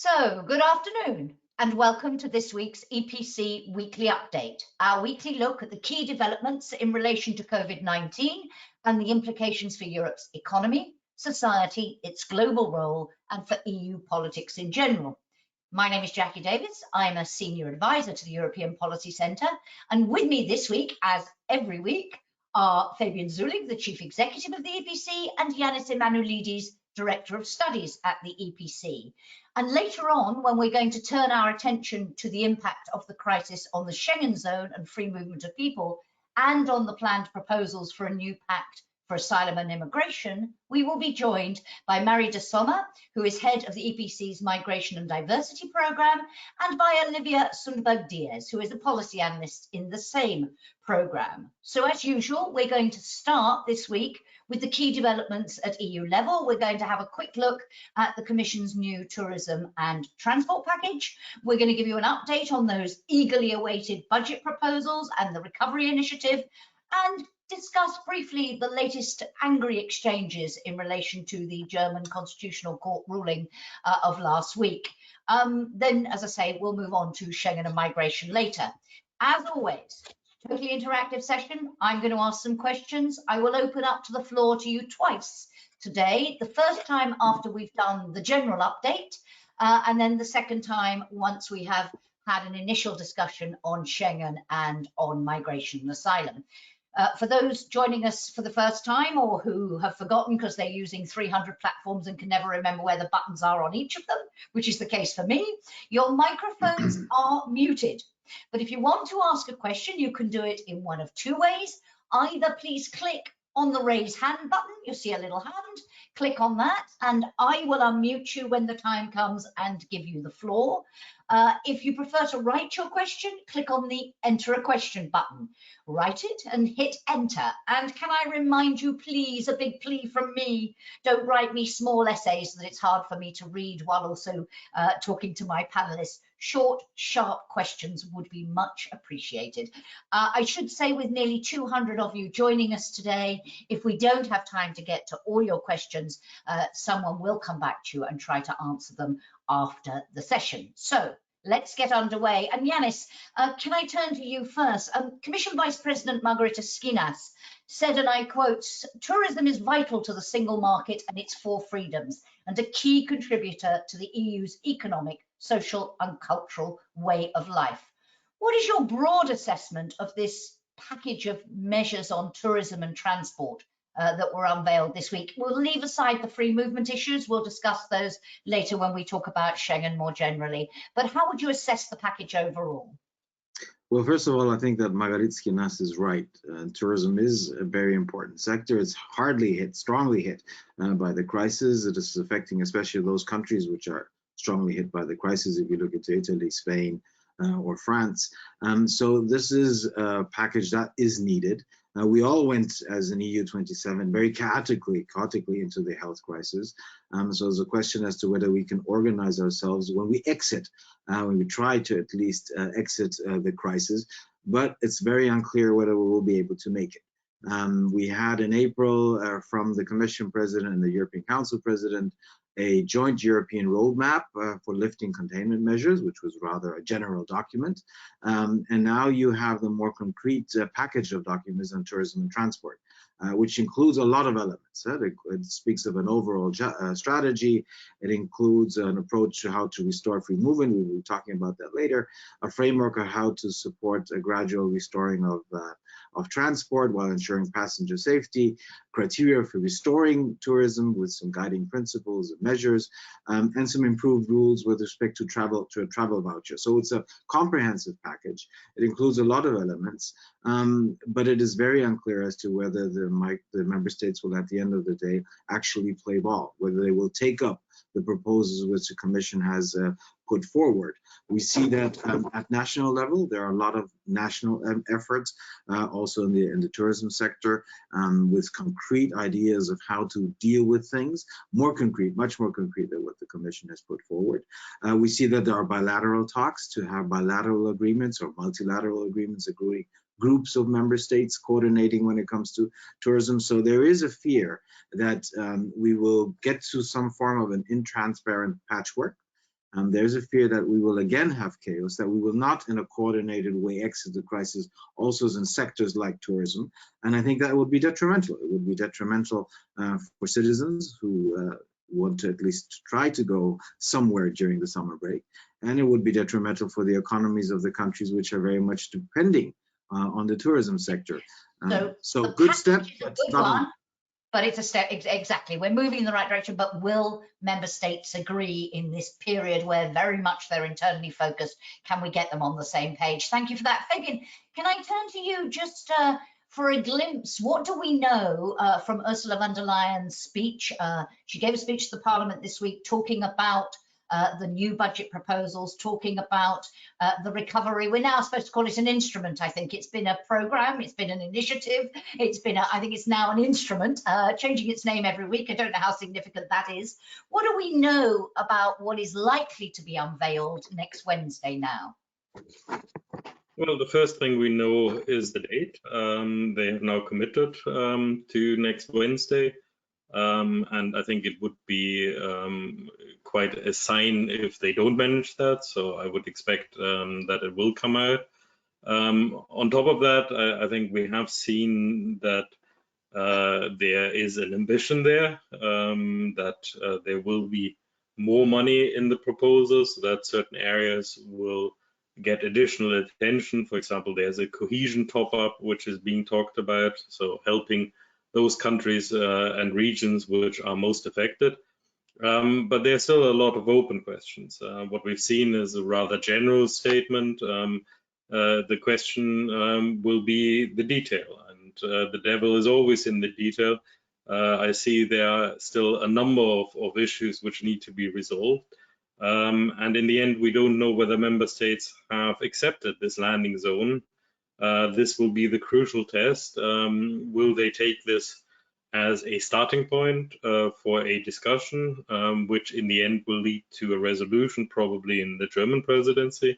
So, good afternoon and welcome to this week's EPC Weekly Update, our weekly look at the key developments in relation to COVID-19 and the implications for Europe's economy, society, its global role, and for EU politics in general. My name is Jackie Davis. I'm a Senior Advisor to the European Policy Centre, and with me this week, as every week, are Fabian Zuleeg, the Chief Executive of the EPC, and Janis Emmanouilidis, Director of Studies at the EPC. And later on, when we're going to turn our attention to the impact of the crisis on the Schengen zone and free movement of people, and on the planned proposals for a new pact for asylum and immigration, we will be joined by Marie de Sommer, who is head of the EPC's Migration and Diversity Programme, and by Olivia Sundberg Diez, who is a policy analyst in the same programme. So as usual, we're going to start this week with the key developments at EU level. We're going to have a quick look at the Commission's new tourism and transport package. We're going to give you an update on those eagerly awaited budget proposals and the recovery initiative, and discuss briefly the latest angry exchanges in relation to the German Constitutional Court ruling of last week. Then, as I say, we'll move on to Schengen and migration later. As always, totally interactive session. I'm going to ask some questions. I will open up to the floor to you twice today. The first time after we've done the general update, and then the second time once we have had an initial discussion on Schengen and on migration and asylum. For those joining us for the first time or who have forgotten because they're using 300 platforms and can never remember where the buttons are on each of them, which is the case for me, your microphones are muted. But if you want to ask a question, you can do it in one of two ways. Either please click on the raise hand button, you'll see a little hand, click on that, and I will unmute you when the time comes and give you the floor. If you prefer to write your question, click on the enter a question button. Write it and hit enter. And can I remind you, please, a big plea from me, don't write me small essays that it's hard for me to read while also talking to my panelists. Short, sharp questions would be much appreciated. I should say, with nearly 200 of you joining us today, if we don't have time to get to all your questions, someone will come back to you and try to answer them after the session. So let's get underway. And Janis, can I turn to you first? Commission Vice President Margarita Skinas said, and I quote, "Tourism is vital to the single market and its four freedoms, and a key contributor to the EU's economic, social and cultural way of life." What is your broad assessment of this package of measures on tourism and transport that were unveiled this week? We'll leave aside the free movement issues. We'll discuss those later when we talk about Schengen more generally. But how would you assess the package overall? Well, first of all, I think that Margarita Skinas is right. Tourism is a very important sector. It's strongly hit by the crisis. It is affecting especially those countries which are strongly hit by the crisis. If you look into Italy, Spain, or France. So this is a package that is needed. We all went as an EU 27 very chaotically into the health crisis. So there's a question as to whether we can organize ourselves when we exit, when we try to at least exit the crisis, but it's very unclear whether we will be able to make it. We had in April from the Commission President and the European Council President a joint European roadmap for lifting containment measures, which was rather a general document. And now you have the more concrete package of documents on tourism and transport, which includes a lot of elements. It speaks of an overall strategy. It includes an approach to how to restore free movement. We will be talking about that later. A framework of how to support a gradual restoring of transport while ensuring passenger safety, criteria for restoring tourism with some guiding principles and measures, and some improved rules with respect to a travel voucher. So it's a comprehensive package. It includes a lot of elements, but it is very unclear as to whether the member states will, at the end of the day, actually play ball, whether they will take up the proposals which the Commission has put forward. We see that at national level, there are a lot of national efforts, also in the tourism sector, with concrete ideas of how to deal with things, more concrete, much more concrete than what the Commission has put forward. We see that there are bilateral talks to have bilateral agreements or multilateral agreements agreeing groups of member states coordinating when it comes to tourism. So there is a fear that we will get to some form of an intransparent patchwork And there's a fear that we will again have chaos, that we will not in a coordinated way exit the crisis, also in sectors like tourism. And I think that would be detrimental. It would be detrimental for citizens who want to at least try to go somewhere during the summer break. And it would be detrimental for the economies of the countries which are very much depending on the tourism sector. So good step, but not enough. But it's a step, exactly. We're moving in the right direction, but will member states agree in this period where very much they're internally focused? Can we get them on the same page? Thank you for that. Fabian, can I turn to you just for a glimpse? What do we know from Ursula von der Leyen's speech? She gave a speech to the Parliament this week talking about the new budget proposals, talking about the recovery. We're now supposed to call it an instrument, I think. It's been a program, it's been an initiative, it's been, I think it's now an instrument, changing its name every week. I don't know how significant that is. What do we know about what is likely to be unveiled next Wednesday now? Well, the first thing we know is the date. They have now committed to next Wednesday. And I think it would be quite a sign if they don't manage that. So I would expect that it will come out. On top of that, I think we have seen that there is an ambition there, that there will be more money in the proposals, that certain areas will get additional attention. For example, there's a cohesion top-up which is being talked about, so helping those countries and regions which are most affected. But there's still a lot of open questions. What we've seen is a rather general statement. The question will be the detail, and the devil is always in the detail. I see there are still a number of issues which need to be resolved. And in the end, we don't know whether member states have accepted this landing zone. This will be the crucial test. Will they take this as a starting point for a discussion, which in the end will lead to a resolution, probably in the German presidency?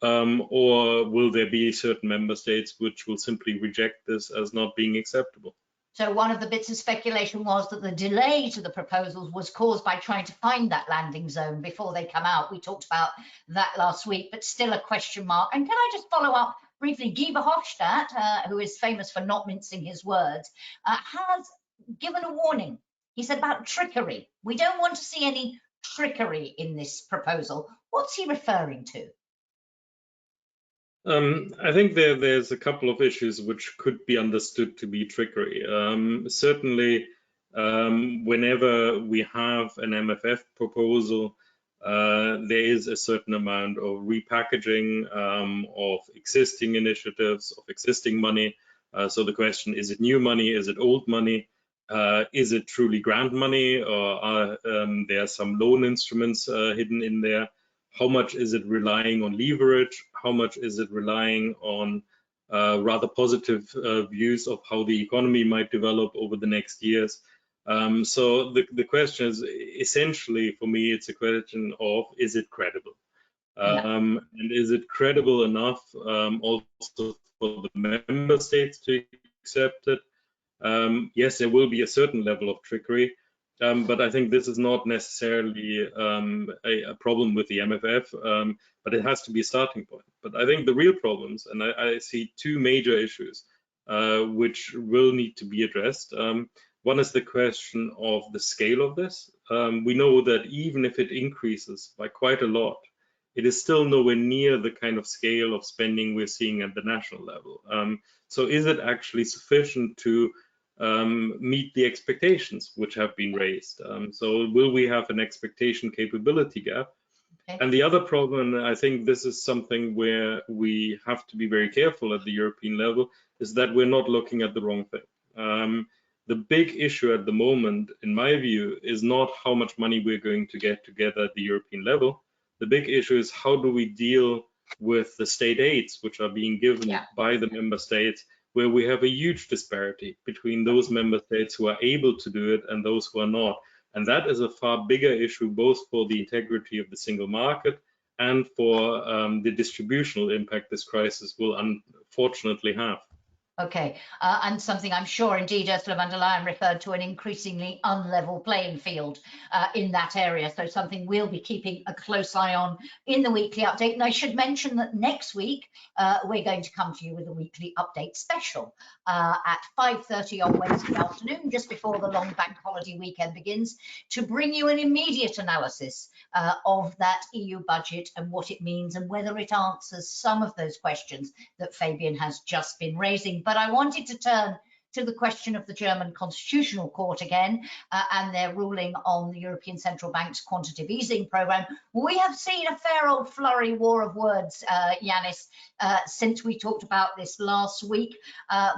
Or will there be certain member states which will simply reject this as not being acceptable? So one of the bits of speculation was that the delay to the proposals was caused by trying to find that landing zone before they come out. We talked about that last week, but still a question mark. And can I just follow up briefly? Guy Verhofstadt, who is famous for not mincing his words, has given a warning. He said about trickery. We don't want to see any trickery in this proposal. What's he referring to? I think there's a couple of issues which could be understood to be trickery. Certainly, whenever we have an MFF proposal, there is a certain amount of repackaging of existing initiatives, of existing money. So the question, is it new money? Is it old money? Is it truly grant money, or are there some loan instruments hidden in there? How much is it relying on leverage? How much is it relying on rather positive views of how the economy might develop over the next years? So the question is, essentially, for me, it's a question of, is it credible? And is it credible enough also for the member states to accept it? Yes, there will be a certain level of trickery. But I think this is not necessarily a problem with the MFF, but it has to be a starting point. But I think the real problems, and I see two major issues which will need to be addressed. One is the question of the scale of this. We know that even if it increases by quite a lot, it is still nowhere near the kind of scale of spending we're seeing at the national level. So is it actually sufficient to meet the expectations which have been raised? So will we have an expectation capability gap? Okay. And the other problem, and I think this is something where we have to be very careful at the European level, is that we're not looking at the wrong thing. The big issue at the moment, in my view, is not how much money we're going to get together at the European level. The big issue is how do we deal with the state aids which are being given by the member states, where we have a huge disparity between those member states who are able to do it and those who are not. And that is a far bigger issue, both for the integrity of the single market and for the distributional impact this crisis will unfortunately have. Okay, and something I'm sure indeed Ursula von der Leyen referred to, an increasingly unlevel playing field in that area. So something we'll be keeping a close eye on in the weekly update. And I should mention that next week, we're going to come to you with a weekly update special at 5:30 on Wednesday afternoon, just before the long bank holiday weekend begins, to bring you an immediate analysis of that EU budget and what it means and whether it answers some of those questions that Fabian has just been raising. But I wanted to turn to the question of the German Constitutional Court again and their ruling on the European Central Bank's quantitative easing programme. We have seen a fair old flurry war of words, Janis, since we talked about this last week.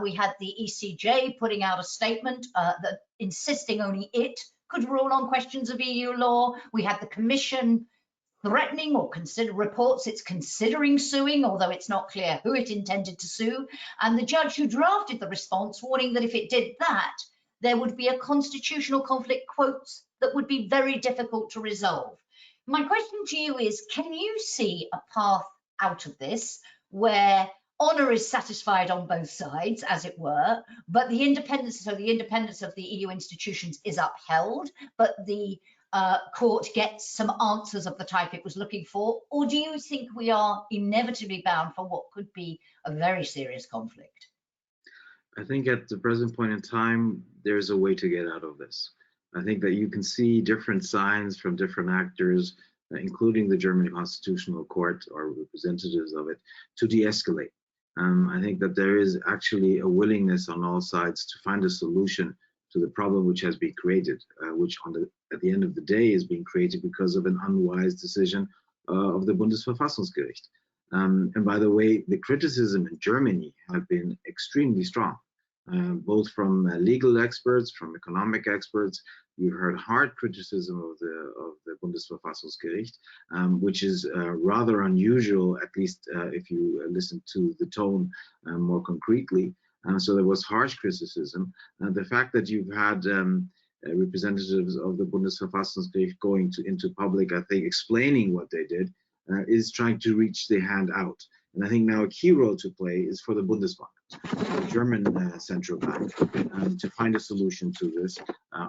We had the ECJ putting out a statement that insisting only it could rule on questions of EU law. We had the Commission threatening or reports it's considering suing, although it's not clear who it intended to sue. And the judge who drafted the response warning that if it did that, there would be a constitutional conflict, quotes, that would be very difficult to resolve. My question to you is, can you see a path out of this where honour is satisfied on both sides, as it were, but the independence of the EU institutions is upheld, but the court gets some answers of the type it was looking for? Or do you think we are inevitably bound for what could be a very serious conflict? I think at the present point in time, there's a way to get out of this. I think that you can see different signs from different actors, including the German Constitutional Court or representatives of it, to de-escalate. I think that there is actually a willingness on all sides to find a solution to the problem which has been created, which at the end of the day is being created because of an unwise decision of the Bundesverfassungsgericht. And by the way, the criticism in Germany have been extremely strong, both from legal experts, from economic experts. We've heard hard criticism of the Bundesverfassungsgericht, which is rather unusual, at least if you listen to the tone more concretely. So there was harsh criticism. The fact that you've had representatives of the Bundesverfassungsgericht going into public, I think, explaining what they did, is trying to reach the hand out. And I think now a key role to play is for the Bundesbank, the German central bank, to find a solution to this,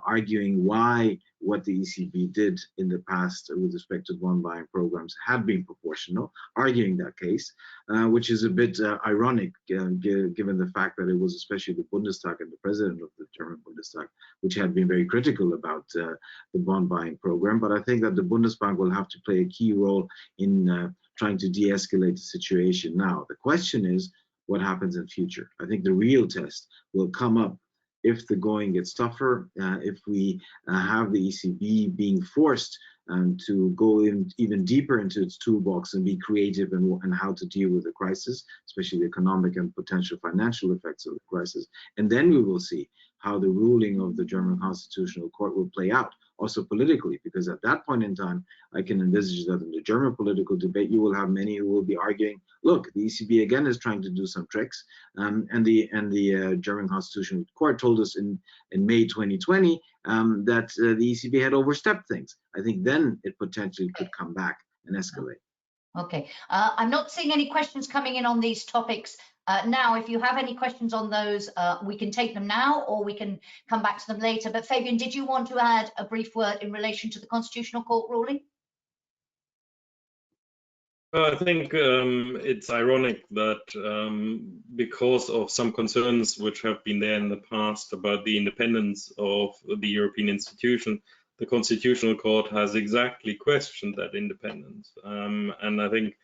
arguing why what the ECB did in the past with respect to bond buying programs had been proportional, arguing that case, which is a bit ironic given the fact that it was especially the Bundestag and the president of the German Bundestag which had been very critical about the bond buying program. But I think that the Bundesbank will have to play a key role in trying to de-escalate the situation now. The question is, what happens in future? I think the real test will come up if the going gets tougher, if we have the ECB being forced to go in even deeper into its toolbox and be creative in how to deal with the crisis, especially the economic and potential financial effects of the crisis. And then we will see how the ruling of the German Constitutional Court will play out, also politically, because at that point in time, I can envisage that in the German political debate, you will have many who will be arguing, look, the ECB again is trying to do some tricks, and the German Constitutional Court told us in May 2020 that the ECB had overstepped things. I think then it potentially could come back and escalate. Okay, I'm not seeing any questions coming in on these topics now. If you have any questions on those, we can take them now or we can come back to them later. But Fabian, did you want to add a brief word in relation to the Constitutional Court ruling? I think it's ironic that because of some concerns which have been there in the past about the independence of the European institution, the Constitutional Court has exactly questioned that independence. And I think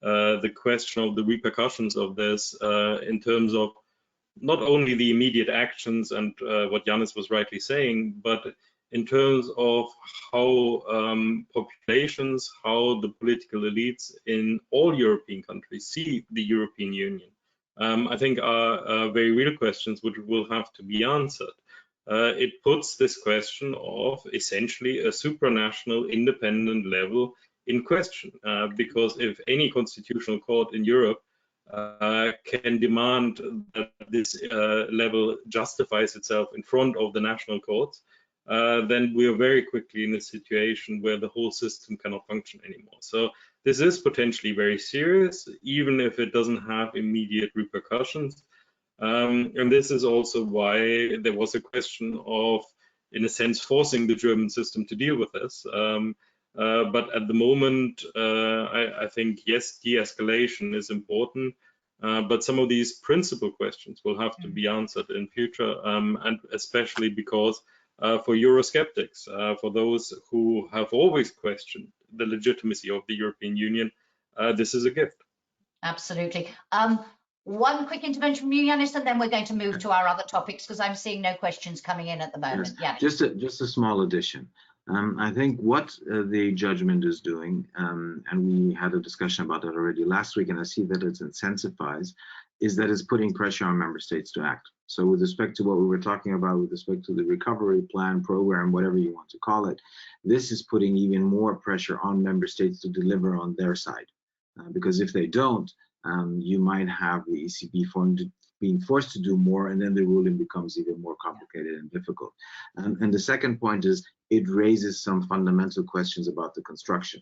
the question of the repercussions of this in terms of not only the immediate actions and what Janis was rightly saying, but in terms of how populations, how the political elites in all European countries see the European Union, I think are very real questions which will have to be answered. It puts this question of essentially a supranational independent level in question, because if any constitutional court in Europe can demand that this level justifies itself in front of the national courts, then we are very quickly in a situation where the whole system cannot function anymore. So this is potentially very serious, even if it doesn't have immediate repercussions. And this is also why there was a question of, in a sense, forcing the German system to deal with this. But at the moment, I think, yes, de-escalation is important, but some of these principal questions will have to be answered in future, and especially because for Eurosceptics, for those who have always questioned the legitimacy of the European Union, this is a gift. Absolutely. One quick intervention from you, Janis, and then we're going to move to our other topics because I'm seeing no questions coming in at the moment. Yes. Just a small addition. I think what the judgment is doing, and we had a discussion about that already last week, and I see that it intensifies, is that it's putting pressure on member states to act. So with respect to what we were talking about, with respect to the recovery plan, program, whatever you want to call it, this is putting even more pressure on member states to deliver on their side. Because if they don't, you might have the ECB being forced to do more, and then the ruling becomes even more complicated and difficult. And the second point is it raises some fundamental questions about the construction.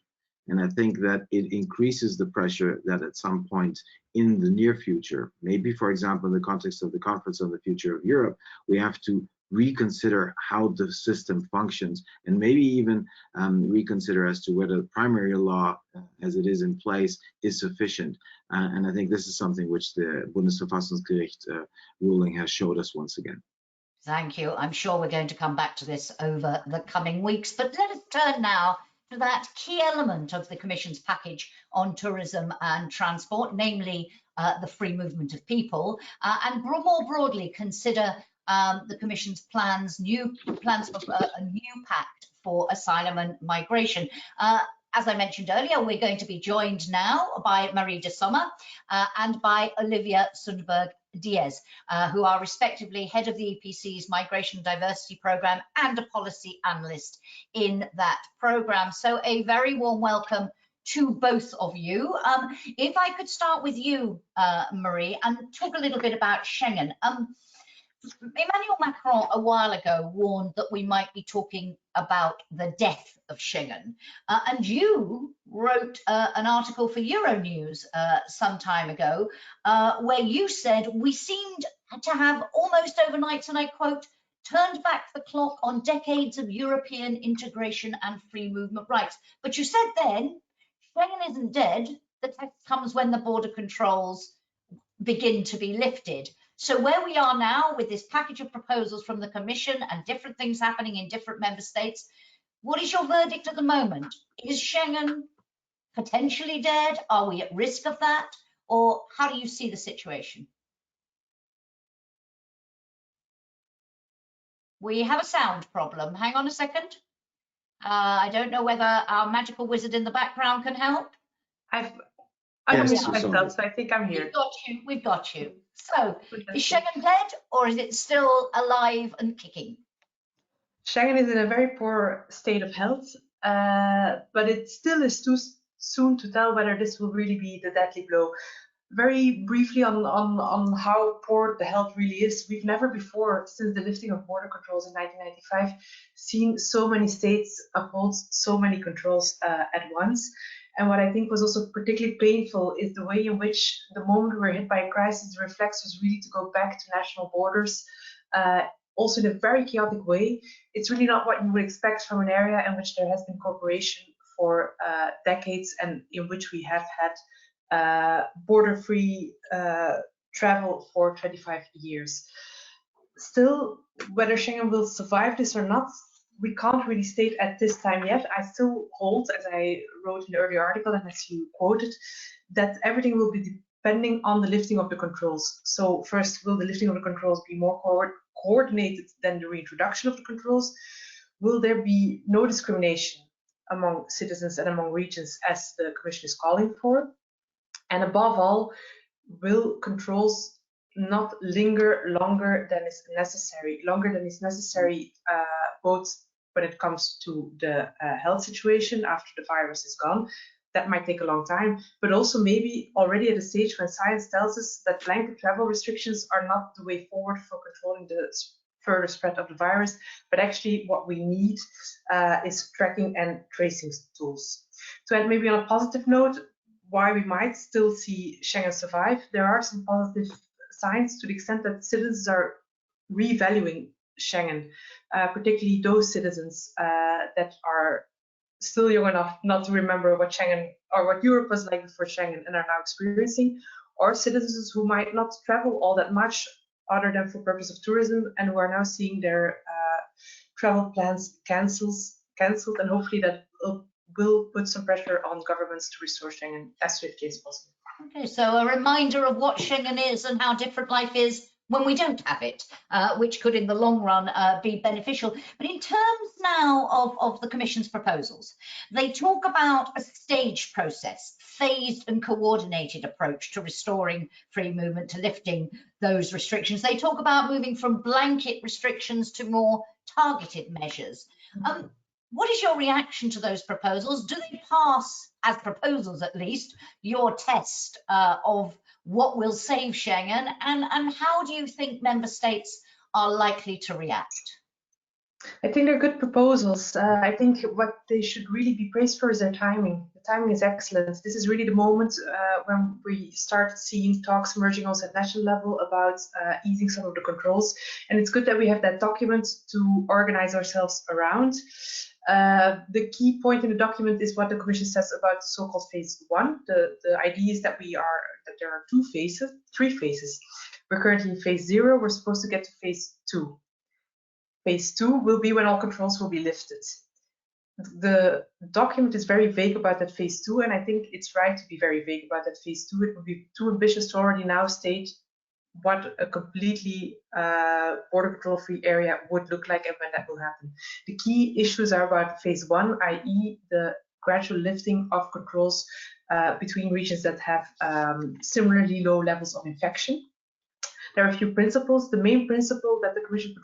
And I think that it increases the pressure that at some point in the near future, maybe, for example, in the context of the Conference on the Future of Europe, we have to reconsider how the system functions, and maybe even reconsider as to whether the primary law as it is in place is sufficient. And I think this is something which the Bundesverfassungsgericht ruling has showed us once again. Thank you. I'm sure we're going to come back to this over the coming weeks, but let us turn now to that key element of the Commission's package on tourism and transport, namely the free movement of people, and more broadly consider the Commission's plans for a new pact for asylum and migration. As I mentioned earlier, we're going to be joined now by Marie de Sommer and by Olivia Sundberg Diez, who are respectively head of the EPC's Migration Diversity Programme and a policy analyst in that programme. So a very warm welcome to both of you. If I could start with you, Marie, and talk a little bit about Schengen. Emmanuel Macron a while ago warned that we might be talking about the death of Schengen. And you wrote an article for Euronews some time ago where you said we seemed to have almost overnight, and I quote, turned back the clock on decades of European integration and free movement rights. But you said then, Schengen isn't dead. The test comes when the border controls begin to be lifted. So where we are now with this package of proposals from the Commission and different things happening in different member states, what is your verdict at the moment? Is Schengen potentially dead? Are we at risk of that? Or how do you see the situation? We have a sound problem. Hang on a second. I don't know whether our magical wizard in the background can help. I unmuted myself, so I think I'm here. We've got you. So, is Schengen dead or is it still alive and kicking? Schengen is in a very poor state of health, but it still is too soon to tell whether this will really be the deadly blow. Very briefly on how poor the health really is, we've never before, since the lifting of border controls in 1995, seen so many states uphold so many controls at once. And what I think was also particularly painful is the way in which the moment we were hit by a crisis, the reflex was really to go back to national borders, also in a very chaotic way. It's really not what you would expect from an area in which there has been cooperation for decades and in which we have had border-free travel for 25 years. Still, whether Schengen will survive this or not, we can't really state at this time yet. I still hold, as I wrote in the earlier article and as you quoted, that everything will be depending on the lifting of the controls. So first, will the lifting of the controls be more coordinated than the reintroduction of the controls? Will there be no discrimination among citizens and among regions as the Commission is calling for? And above all, will controls not linger longer than is necessary, both when it comes to the health situation after the virus is gone? That might take a long time, but also maybe already at a stage when science tells us that blanket travel restrictions are not the way forward for controlling the further spread of the virus, but actually what we need is tracking and tracing tools. To end maybe on a positive note, why we might still see Schengen survive, there are some positive signs to the extent that citizens are revaluing Schengen, particularly those citizens that are still young enough not to remember what Schengen or what Europe was like before Schengen and are now experiencing, or citizens who might not travel all that much other than for purpose of tourism and who are now seeing their travel plans cancelled, and hopefully that will put some pressure on governments to restore Schengen as swiftly as possible. Okay, so a reminder of what Schengen is and how different life is when we don't have it, which could in the long run be beneficial. But in terms now of the Commission's proposals, they talk about a staged process, phased and coordinated approach to restoring free movement, to lifting those restrictions. They talk about moving from blanket restrictions to more targeted measures. What is your reaction to those proposals? Do they pass, as proposals at least, your test of what will save Schengen, and how do you think member states are likely to react? I think they're good proposals. I think what they should really be praised for is their timing. The timing is excellent. This is really the moment when we start seeing talks emerging also at national level about easing some of the controls. And it's good that we have that document to organize ourselves around. The key point in the document is what the Commission says about the so-called phase one. The idea is that there are three phases. We're currently in phase 0. We're supposed to get to phase 2. Phase 2 will be when all controls will be lifted. The document is very vague about that phase 2, and I think it's right to be very vague about that phase 2. It would be too ambitious to already now state what a completely border control-free area would look like and when that will happen. The key issues are about phase 1, i.e. the gradual lifting of controls between regions that have similarly low levels of infection. There are a few principles. The main principle that the Commission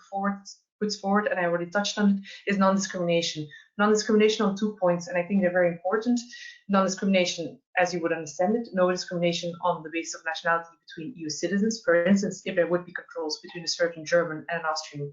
puts forward, and I already touched on it, is non-discrimination. Non-discrimination on 2 points, and I think they're very important. Non-discrimination, as you would understand it, no discrimination on the basis of nationality between EU citizens. For instance, if there would be controls between a certain German and an Austrian,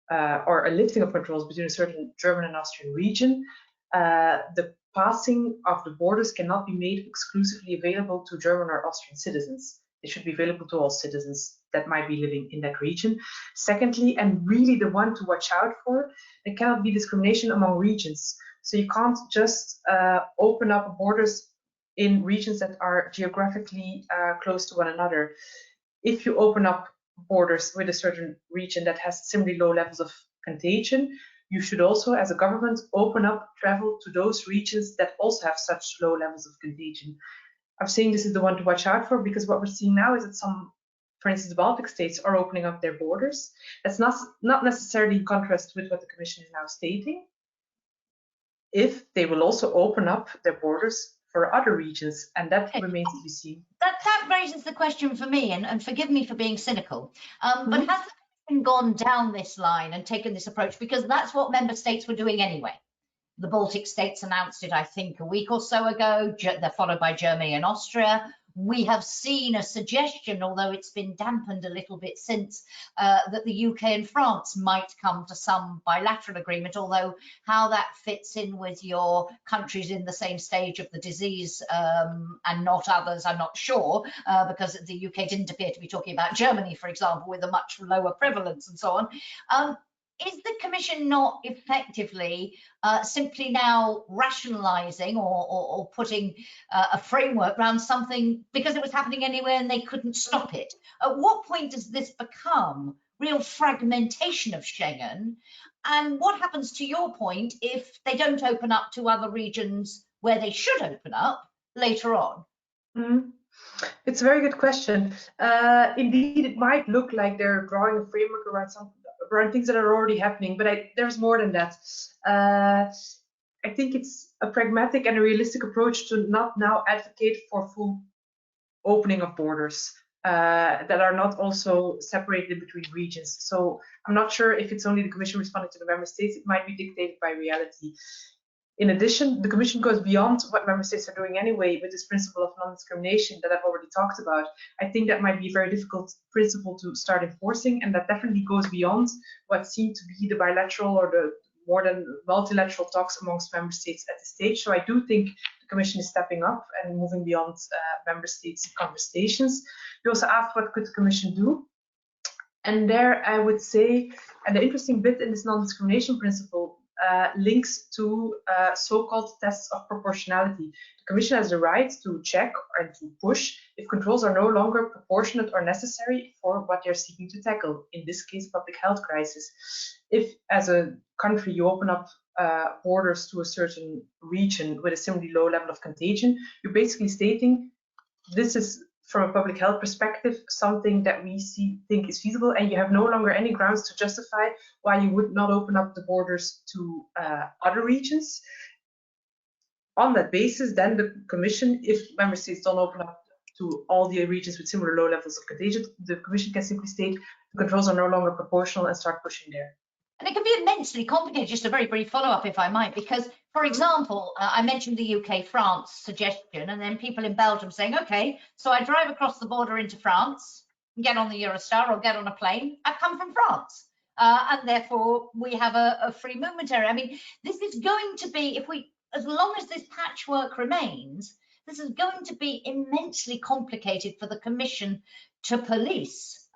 or a lifting of controls between a certain German and Austrian region, the passing of the borders cannot be made exclusively available to German or Austrian citizens. It should be available to all citizens that might be living in that region. Secondly, and really the one to watch out for, there cannot be discrimination among regions. So you can't just open up borders in regions that are geographically close to one another. If you open up borders with a certain region that has similarly low levels of contagion, you should also, as a government, open up travel to those regions that also have such low levels of contagion. I'm saying this is the one to watch out for because what we're seeing now is that some, for instance, the Baltic States are opening up their borders. That's not necessarily in contrast with what the Commission is now stating. If they will also open up their borders for other regions, and that remains to be seen. That raises the question for me, and forgive me for being cynical, but has the Commission gone down this line and taken this approach? Because that's what member states were doing anyway. The Baltic States announced it, I think, a week or so ago. They're followed by Germany and Austria. We have seen a suggestion, although it's been dampened a little bit since, that the UK and France might come to some bilateral agreement, although how that fits in with your countries in the same stage of the disease and not others, I'm not sure, because the UK didn't appear to be talking about Germany, for example, with a much lower prevalence and so on. Is the Commission not effectively simply now rationalising or putting a framework around something because it was happening anyway and they couldn't stop it? At what point does this become real fragmentation of Schengen? And what happens, to your point, if they don't open up to other regions where they should open up later on? It's a very good question. Indeed, it might look like they're drawing a framework around things that are already happening, but there's more than that. I think it's a pragmatic and a realistic approach to not now advocate for full opening of borders that are not also separated between regions. So I'm not sure if it's only the Commission responding to the member states. It might be dictated by reality. In addition, the Commission goes beyond what member states are doing anyway with this principle of non-discrimination that I've already talked about. I think that might be a very difficult principle to start enforcing, and that definitely goes beyond what seemed to be the bilateral or the more than multilateral talks amongst member states at this stage. So I do think the Commission is stepping up and moving beyond member states' conversations. You also asked what could the Commission do. And there I would say, and the interesting bit in this non-discrimination principle links to so-called tests of proportionality. The Commission has the right to check and to push if controls are no longer proportionate or necessary for what they're seeking to tackle, in this case, public health crisis. If, as a country, you open up borders to a certain region with a similarly low level of contagion, you're basically stating this is, from a public health perspective, something that we think is feasible, and you have no longer any grounds to justify why you would not open up the borders to other regions. On that basis, then the Commission, if member states don't open up to all the regions with similar low levels of contagion, the Commission can simply state the controls are no longer proportional and start pushing there. And it can be immensely complicated. Just a very brief follow-up, if I might, because, for example, I mentioned the UK-France suggestion, and then people in Belgium saying, okay, so I drive across the border into France, get on the Eurostar or get on a plane, I've come from France. And therefore, we have a free movement area. I mean, this is going to be, as long as this patchwork remains, this is going to be immensely complicated for the Commission to police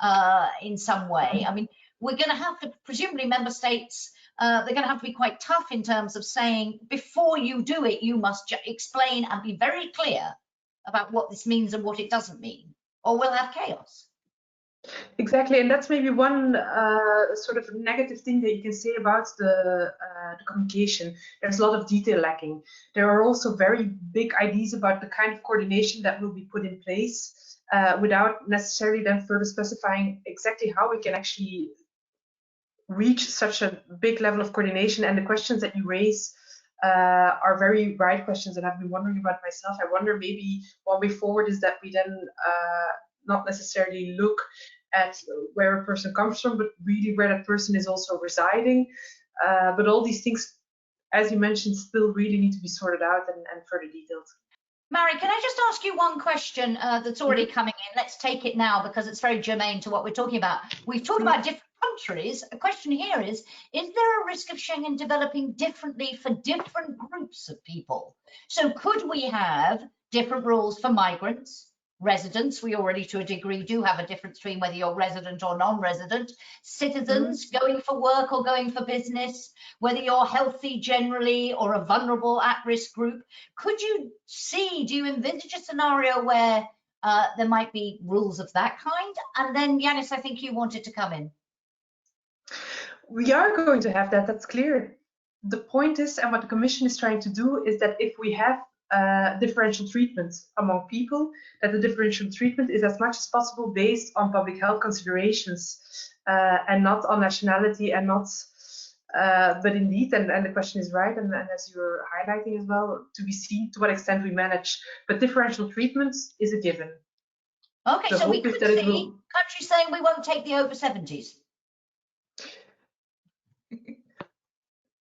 in some way. I mean, we're going to have to, presumably member states, they're going to have to be quite tough in terms of saying, before you do it, you must explain and be very clear about what this means and what it doesn't mean, or we'll have chaos. Exactly, and that's maybe one sort of negative thing that you can say about the communication. There's a lot of detail lacking. There are also very big ideas about the kind of coordination that will be put in place without necessarily then further specifying exactly how we can actually reach such a big level of coordination. And the questions that you raise are very right questions, and I've been wondering about myself. I wonder maybe one way forward is that we then not necessarily look at where a person comes from, but really where that person is also residing. But all these things, as you mentioned, still really need to be sorted out and further detailed. Mary, can I just ask you one question that's already coming in? Let's take it now because it's very germane to what we're talking about. We've talked about different countries. A question here is there a risk of Schengen developing differently for different groups of people? So could we have different rules for migrants, residents? We already to a degree do have a difference between whether you're resident or non-resident, citizens going for work or going for business, whether you're healthy generally or a vulnerable at-risk group. Could you see, do you envisage a scenario where there might be rules of that kind? And then Janis, I think you wanted to come in. We are going to have that, that's clear. The point is, and what the Commission is trying to do, is that if we have differential treatment among people, that the differential treatment is as much as possible based on public health considerations and not on nationality and not, but indeed, and the question is right, and as you're highlighting as well, to be seen to what extent we manage, but differential treatment is a given. Okay, so we could see countries saying we won't take the over 70s.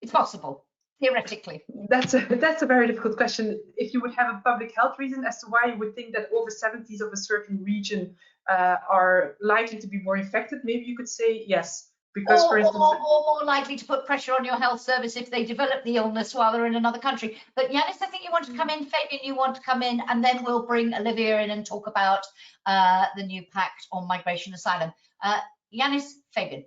It's possible. Theoretically. That's a very difficult question. If you would have a public health reason as to why you would think that over 70s of a certain region are likely to be more infected, maybe you could say yes. Because, for instance, or more likely to put pressure on your health service if they develop the illness while they're in another country. But Janis, I think you want to come in. Fabian, you want to come in, and then we'll bring Olivia in and talk about the new pact on migration asylum. Janis, Fabian.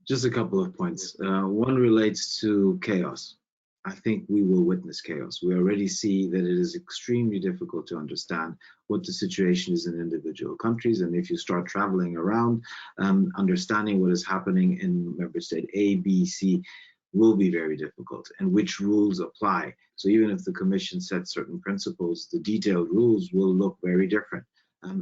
Just a couple of points. One relates to chaos. I think we will witness chaos. We already see that it is extremely difficult to understand what the situation is in individual countries. And if you start traveling around, understanding what is happening in member state A, B, C will be very difficult, and which rules apply. So even if the Commission sets certain principles, the detailed rules will look very different.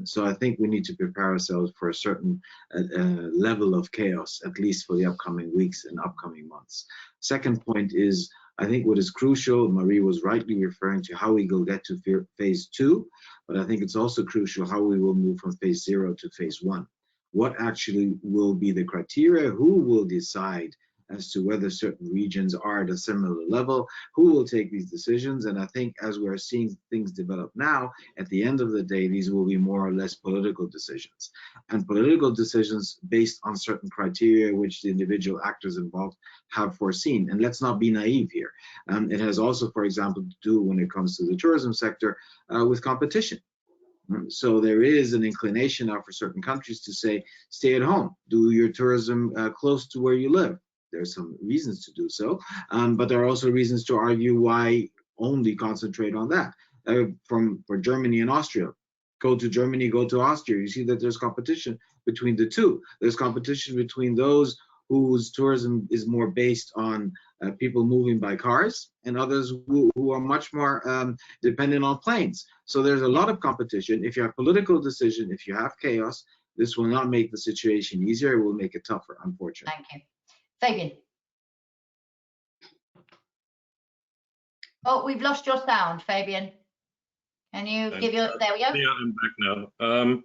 So I think we need to prepare ourselves for a certain level of chaos, at least for the upcoming weeks and upcoming months. Second point is, I think what is crucial, Marie was rightly referring to how we will get to phase 2, but I think it's also crucial how we will move from phase 0 to phase 1. What actually will be the criteria? Who will decide as to whether certain regions are at a similar level, who will take these decisions. And I think as we're seeing things develop now, at the end of the day, these will be more or less political decisions. And political decisions based on certain criteria which the individual actors involved have foreseen. And let's not be naive here. It has also, for example, to do when it comes to the tourism sector with competition. So there is an inclination now for certain countries to say, stay at home, do your tourism close to where you live. There's some reasons to do so, but there are also reasons to argue why only concentrate on that. For Germany and Austria, go to Germany, go to Austria. You see that there's competition between the two. There's competition between those whose tourism is more based on people moving by cars, and others who are much more dependent on planes. So there's a lot of competition. If you have political decision, if you have chaos, this will not make the situation easier. It will make it tougher, unfortunately. Thank you. Fabian. Oh, we've lost your sound, Fabian. Can you give your, there we go. Yeah, I'm back now.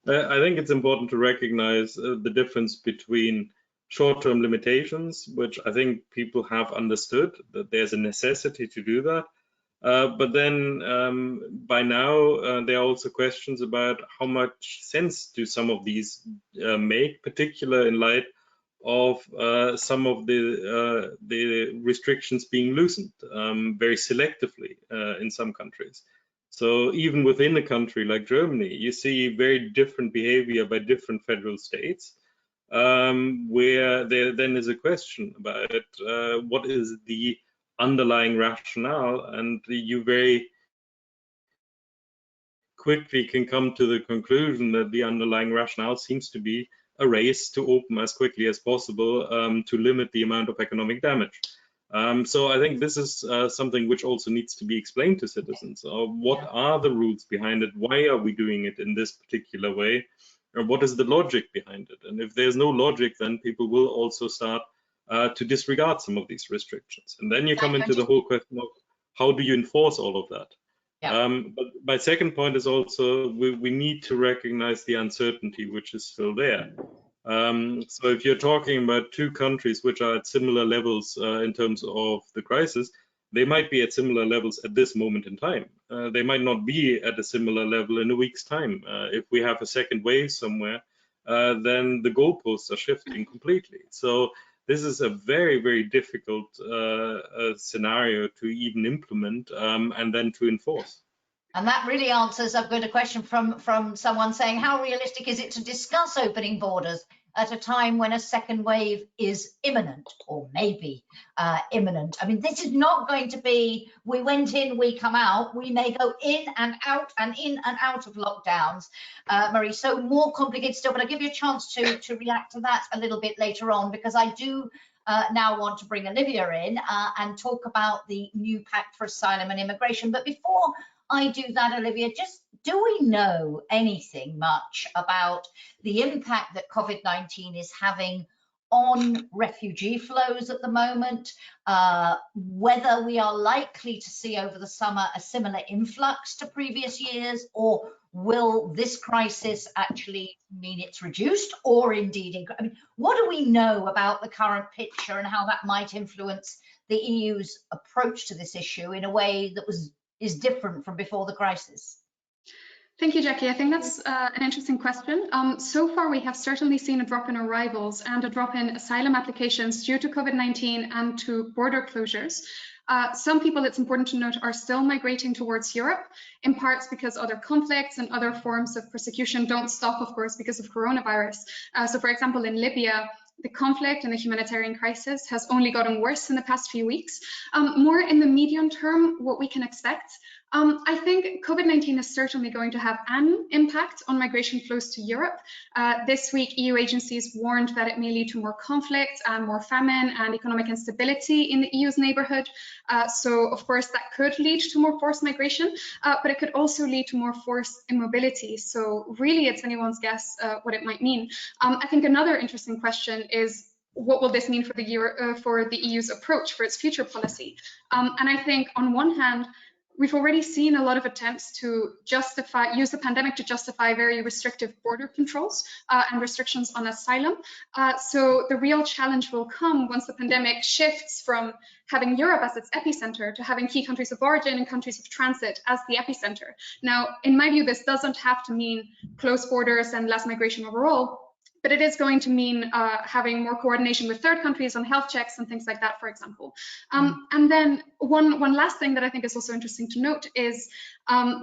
I think it's important to recognize the difference between short-term limitations, which I think people have understood that there's a necessity to do that. But then by now, there are also questions about how much sense do some of these make, particularly in light of some of the restrictions being loosened very selectively in some countries. So even within a country like Germany, you see very different behavior by different federal states, where there then is a question about what is the underlying rationale, and you very quickly can come to the conclusion that the underlying rationale seems to be a race to open as quickly as possible to limit the amount of economic damage. So I think this is something which also needs to be explained to citizens. What are the rules behind it? Why are we doing it in this particular way? Or what is the logic behind it? And if there's no logic, then people will also start to disregard some of these restrictions. And then you come into the whole question of how do you enforce all of that? Yeah. But my second point is also we need to recognize the uncertainty which is still there. So if you're talking about two countries which are at similar levels in terms of the crisis, they might be at similar levels at this moment in time. They might not be at a similar level in a week's time. If we have a second wave somewhere, then the goalposts are shifting completely. So this is a very, very difficult scenario to even implement and then to enforce. And that really answers, I've got a question from someone saying, how realistic is it to discuss opening borders at a time when a second wave is imminent, or maybe imminent? I mean, this is not going to be, we went in, we come out. We may go in and out and in and out of lockdowns, Marie. So more complicated still, but I'll give you a chance to react to that a little bit later on, because I do now want to bring Olivia in and talk about the new pact for asylum and immigration. But before I do that, Olivia, just do we know anything much about the impact that COVID-19 is having on refugee flows at the moment, whether we are likely to see over the summer a similar influx to previous years, or will this crisis actually mean it's reduced, or indeed, I mean, what do we know about the current picture and how that might influence the EU's approach to this issue in a way that is different from before the crisis? Thank you, Jackie. I think that's an interesting question. So far, we have certainly seen a drop in arrivals and a drop in asylum applications due to COVID-19 and to border closures. Some people, it's important to note, are still migrating towards Europe, in parts because other conflicts and other forms of persecution don't stop, of course, because of coronavirus. So, for example, in Libya, the conflict and the humanitarian crisis has only gotten worse in the past few weeks. More in the medium term, what we can expect, I think COVID-19 is certainly going to have an impact on migration flows to Europe. This week, EU agencies warned that it may lead to more conflict and more famine and economic instability in the EU's neighborhood. So, of course, that could lead to more forced migration, but it could also lead to more forced immobility. So really, it's anyone's guess what it might mean. I think another interesting question is, what will this mean for the EU's approach for its future policy? And I think, on one hand, we've already seen a lot of attempts to use the pandemic to justify very restrictive border controls and restrictions on asylum. So the real challenge will come once the pandemic shifts from having Europe as its epicenter to having key countries of origin and countries of transit as the epicenter. Now, in my view, this doesn't have to mean closed borders and less migration overall, but it is going to mean having more coordination with third countries on health checks and things like that, for example. And then one last thing that I think is also interesting to note is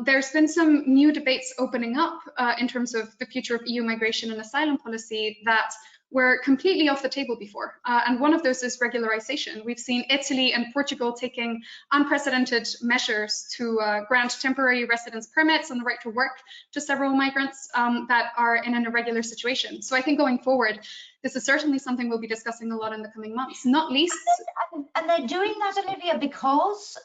there's been some new debates opening up in terms of the future of EU migration and asylum policy that were completely off the table before. And one of those is regularization. We've seen Italy and Portugal taking unprecedented measures to grant temporary residence permits and the right to work to several migrants that are in an irregular situation. So I think going forward, this is certainly something we'll be discussing a lot in the coming months, not least. And they're doing that, Olivia, because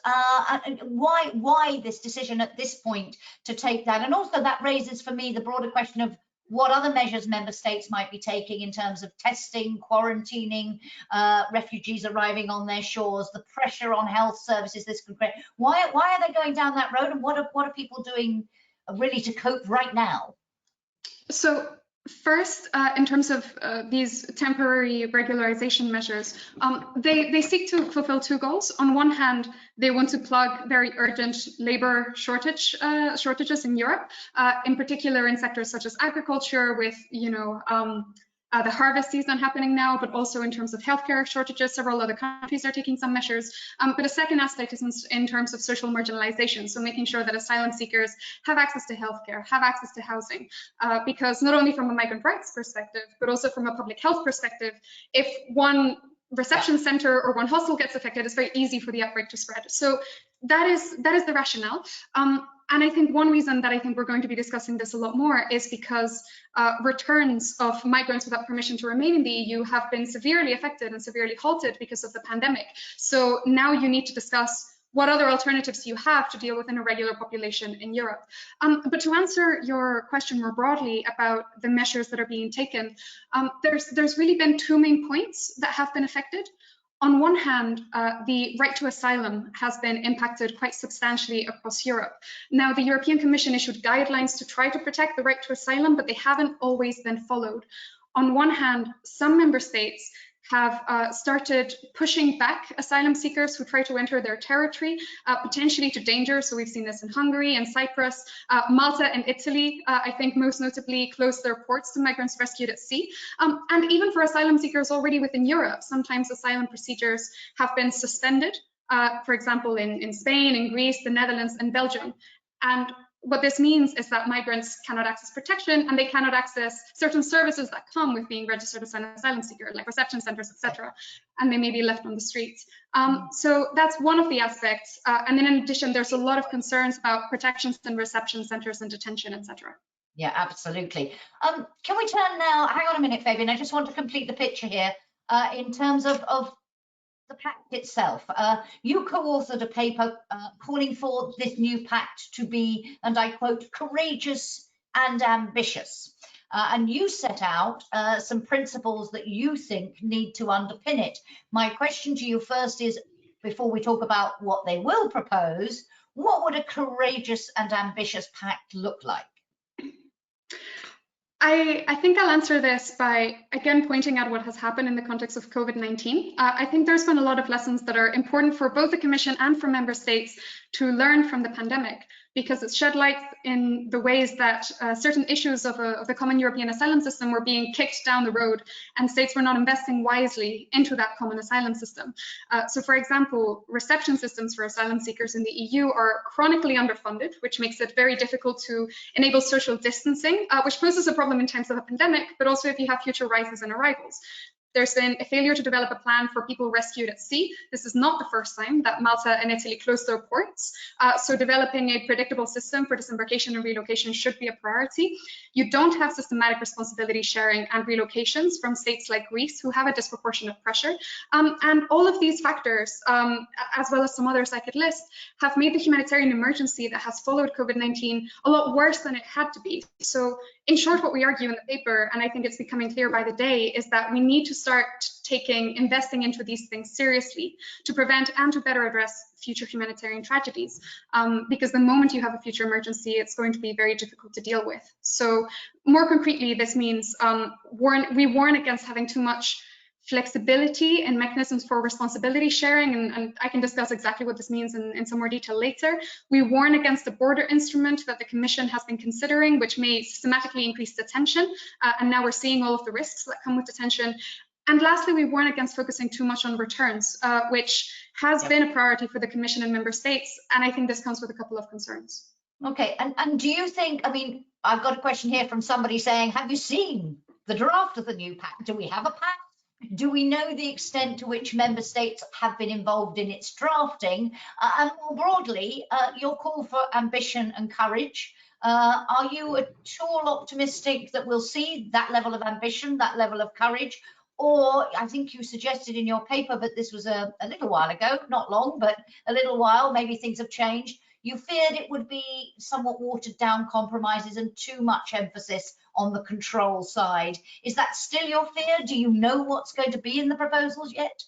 why this decision at this point to take that? And also that raises for me the broader question of what other measures member states might be taking in terms of testing, quarantining, refugees arriving on their shores, the pressure on health services this can create. Why are they going down that road, and what are people doing really to cope right now? So first, in terms of these temporary regularization measures, they seek to fulfill two goals. On one hand, they want to plug very urgent labor shortages in Europe, in particular in sectors such as agriculture, with the harvest season happening now, but also in terms of healthcare shortages. Several other countries are taking some measures. But a second aspect is in terms of social marginalization, so making sure that asylum seekers have access to healthcare, have access to housing, because not only from a migrant rights perspective, but also from a public health perspective, if one reception center or one hostel gets affected, it's very easy for the outbreak to spread. So that is the rationale. And I think one reason that I think we're going to be discussing this a lot more is because returns of migrants without permission to remain in the EU have been severely affected and severely halted because of the pandemic. So now you need to discuss what other alternatives you have to deal with an irregular population in Europe. But to answer your question more broadly about the measures that are being taken, there's really been two main points that have been affected. On one hand, the right to asylum has been impacted quite substantially across Europe. Now, the European Commission issued guidelines to try to protect the right to asylum, but they haven't always been followed. On one hand, some member states have started pushing back asylum seekers who try to enter their territory, potentially to danger. So we've seen this in Hungary and Cyprus. Malta and Italy, I think most notably, closed their ports to migrants rescued at sea. And even for asylum seekers already within Europe, sometimes asylum procedures have been suspended, for example, in Spain, in Greece, the Netherlands, and Belgium. And what this means is that migrants cannot access protection, and they cannot access certain services that come with being registered as an asylum seeker, like reception centers, etc., and they may be left on the streets. So that's one of the aspects. And then in addition, there's a lot of concerns about protections in reception centers and detention, etc. Yeah, absolutely. Can we turn now, hang on a minute, Fabian, I just want to complete the picture here in terms of the pact itself. You co-authored a paper calling for this new pact to be, and I quote, courageous and ambitious. And you set out some principles that you think need to underpin it. My question to you first is, before we talk about what they will propose, what would a courageous and ambitious pact look like? I think I'll answer this by, again, pointing out what has happened in the context of COVID-19. I think there's been a lot of lessons that are important for both the Commission and for member states to learn from the pandemic, because it's shed light in the ways that certain issues of the common European asylum system were being kicked down the road, and states were not investing wisely into that common asylum system. So, for example, reception systems for asylum seekers in the EU are chronically underfunded, which makes it very difficult to enable social distancing, which poses a problem in times of a pandemic, but also if you have future rises and arrivals. There's been a failure to develop a plan for people rescued at sea. This is not the first time that Malta and Italy closed their ports. So developing a predictable system for disembarkation and relocation should be a priority. You don't have systematic responsibility sharing and relocations from states like Greece, who have a disproportionate pressure. And all of these factors, as well as some others I could list, have made the humanitarian emergency that has followed COVID-19 a lot worse than it had to be. So in short, what we argue in the paper, and I think it's becoming clear by the day, is that we need to start investing into these things seriously to prevent and to better address future humanitarian tragedies. Because the moment you have a future emergency, it's going to be very difficult to deal with. So more concretely, this means we warn against having too much flexibility and mechanisms for responsibility sharing, and I can discuss exactly what this means in some more detail later. We warn against the border instrument that the Commission has been considering, which may systematically increase detention, and now we're seeing all of the risks that come with detention. And lastly, we warn against focusing too much on returns, which has been a priority for the Commission and Member States, and I think this comes with a couple of concerns. Okay, and do you think, I mean, I've got a question here from somebody saying, have you seen the draft of the new pact? Do we have a pact? Do we know the extent to which member states have been involved in its drafting? And more broadly, your call for ambition and courage. Are you at all optimistic that we'll see that level of ambition, that level of courage? Or I think you suggested in your paper, but this was a little while ago, not long, but a little while, maybe things have changed. You feared it would be somewhat watered down compromises and too much emphasis on the control side. Is that still your fear? Do you know what's going to be in the proposals yet?